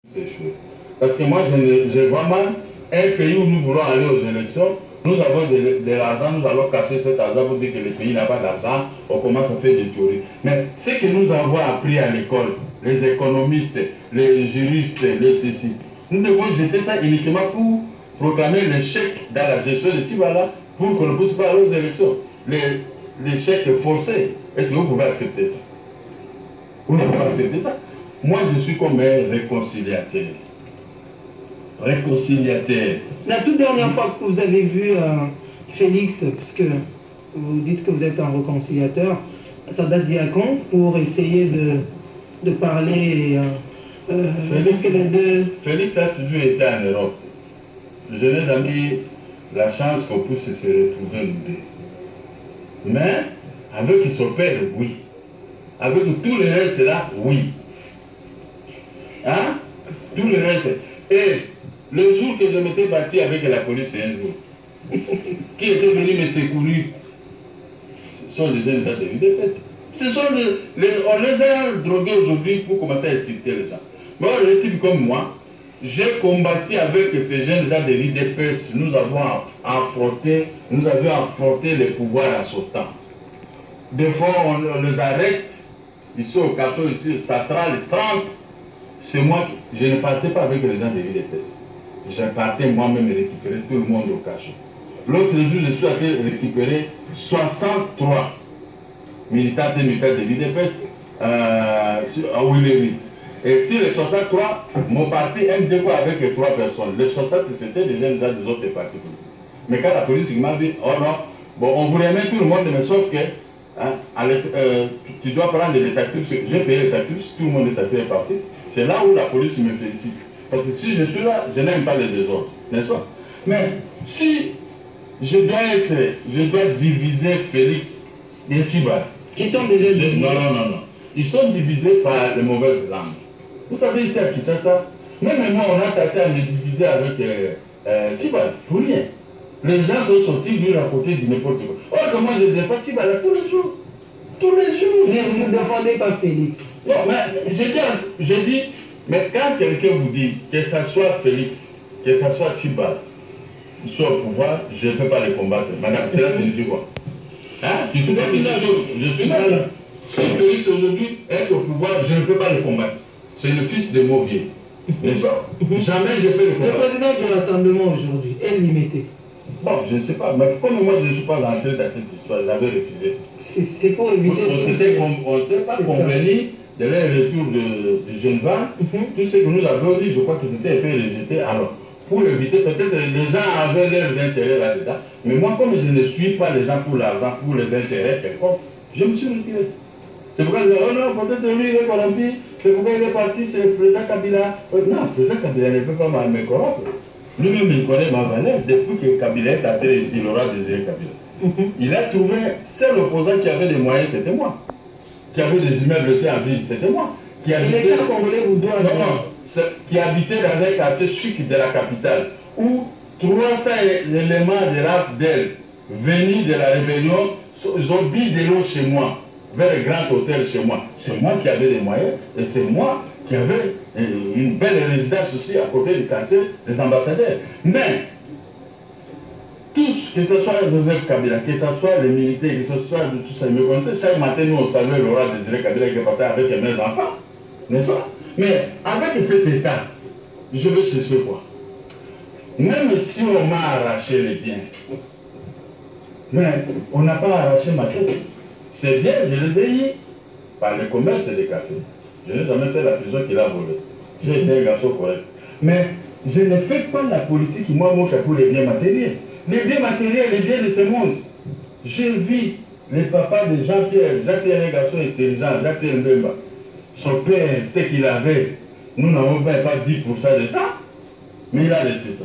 C'est chaud. Parce que moi, je vois mal un pays où nous voulons aller aux élections. Nous avons de l'argent, nous allons cacher cet argent pour dire que le pays n'a pas d'argent. On commence à faire des théories. Mais ce que nous avons appris à l'école, les économistes, les juristes, les ceci, nous devons jeter ça uniquement pour proclamer l'échec dans la gestion de Tchibala pour qu'on ne puisse pas aller aux élections. L'échec forcé. Est-ce que vous pouvez accepter ça? Vous ne pouvez pas accepter ça? Moi, je suis comme un réconciliateur. Réconciliateur. La toute dernière fois que vous avez vu Félix, puisque vous dites que vous êtes un réconciliateur, ça date d'il y a quand pour essayer de parler Félix a toujours été en Europe. Je n'ai jamais eu la chance qu'on puisse se retrouver nous deux. Mais avec son père, oui. Avec tout le reste là, oui. Hein? Tout le reste. Et le jour que je m'étais battu avec la police, un jour, qui était venu me secourir, ce sont des gens déjà de l'UDPS. Ce sont on les a drogués aujourd'hui pour commencer à inciter les gens. Mais les types comme moi, j'ai combattu avec ces jeunes gens de l'UDPS. Nous avions affronté les pouvoirs assautants. Des fois, on les arrête. Ici au cachot, ici, Satral, 30. C'est moi, je ne partais pas avec les gens de l'UDPS. Je partais moi-même récupérer tout le monde au cachot. L'autre jour, je suis allé récupérer 63 militants et militaires de l'UDPS à Ouileri. Et si les 63, mon parti aime de quoi avec 3 personnes. Les 60, c'était déjà des autres partis politiques. Mais quand la police m'a dit, oh non, bon, on vous remet tout le monde, mais sauf que hein, Alex, tu dois prendre les taxis, parce que j'ai payé les taxis, tout le monde est parti. C'est là où la police me félicite. Parce que si je suis là, je n'aime pas les désordres, n'est-ce pas? Mais si je dois diviser Félix et Tchibala. Qui sont déjà divisés? Non. Ils sont divisés par les mauvaises langues. Vous savez, ici à Kinshasa, même moi, on a tenté à me diviser avec Tchibala, pour rien. Les gens sont sortis lui raconter du n'importe quoi. Or que moi, je défends Tchibala tous les jours. Tous les jours. Mais vous ne défendez pas Félix. Non, mais je dis, mais quand quelqu'un vous dit que ce soit Félix, que ce soit Tchibala, soit au pouvoir, je ne peux pas les combattre. Madame, cela signifie quoi? Hein? Tu sais que je suis mal. Si Félix aujourd'hui est au pouvoir, je ne peux pas le combattre. C'est le fils de Mauvier. N'est-ce pas? Jamais je peux le combattre. Le président du Rassemblement aujourd'hui est limité. Bon, je ne sais pas, mais comme moi je ne suis pas entré dans cette histoire, j'avais refusé. C'est pour éviter... On ne s'est pas convenu de leur retour du jeune Van. Tout ce que nous avons dit, je crois que c'était un peu rejeté. Alors, pour éviter, peut-être les gens avaient leurs intérêts là-dedans. Mais moi, comme je ne suis pas les gens pour l'argent, pour les intérêts quelconques, je me suis retiré. C'est pourquoi je dis, oh non, peut-être lui il est corrompu, c'est pourquoi il est parti, c'est le président Kabila. Non, le président Kabila ne peut pas me corrompre. Lui-même, il connaît ma valeur depuis que Kabila est entré ici, il aura désiré Kabila. Il a trouvé, seul opposant qui avait des moyens, c'était moi. Qui avait des immeubles laissés en ville, c'était moi. Qui habitait, l'État congolais vous doit... qui habitait dans un quartier chic de la capitale, où 300 éléments de l'AFDEL venus de la rébellion, ils ont bu de l'eau chez moi, vers le grand hôtel chez moi. C'est moi qui avais les moyens, et c'est moi qui avait une belle résidence aussi à côté du quartier des ambassadeurs. Mais, tous, que ce soit Joseph Kabila, que ce soit les militaires, que ce soit tout ça, ils me connaissaient. Chaque matin, nous, on savait Laurent Désiré Kabila qui est passé avec mes enfants. N'est-ce pas? Mais avec cet état, je veux chercher quoi? Même si on m'a arraché les biens, mais on n'a pas arraché ma tête. C'est bien, je les ai eus par le commerce des cafés. Je n'ai jamais fait la prison qu'il a volée. J'ai été un garçon correct. Mais je ne fais pas la politique qui moi fait pour les biens matériels. Les biens matériels, les biens de ce monde. J'ai vu les papas de Jean-Pierre. Jean-Pierre est un garçon intelligent, Jean-Pierre Mbemba. Son père, ce qu'il avait, nous n'avons même pas 10% de ça. Mais il a laissé ça.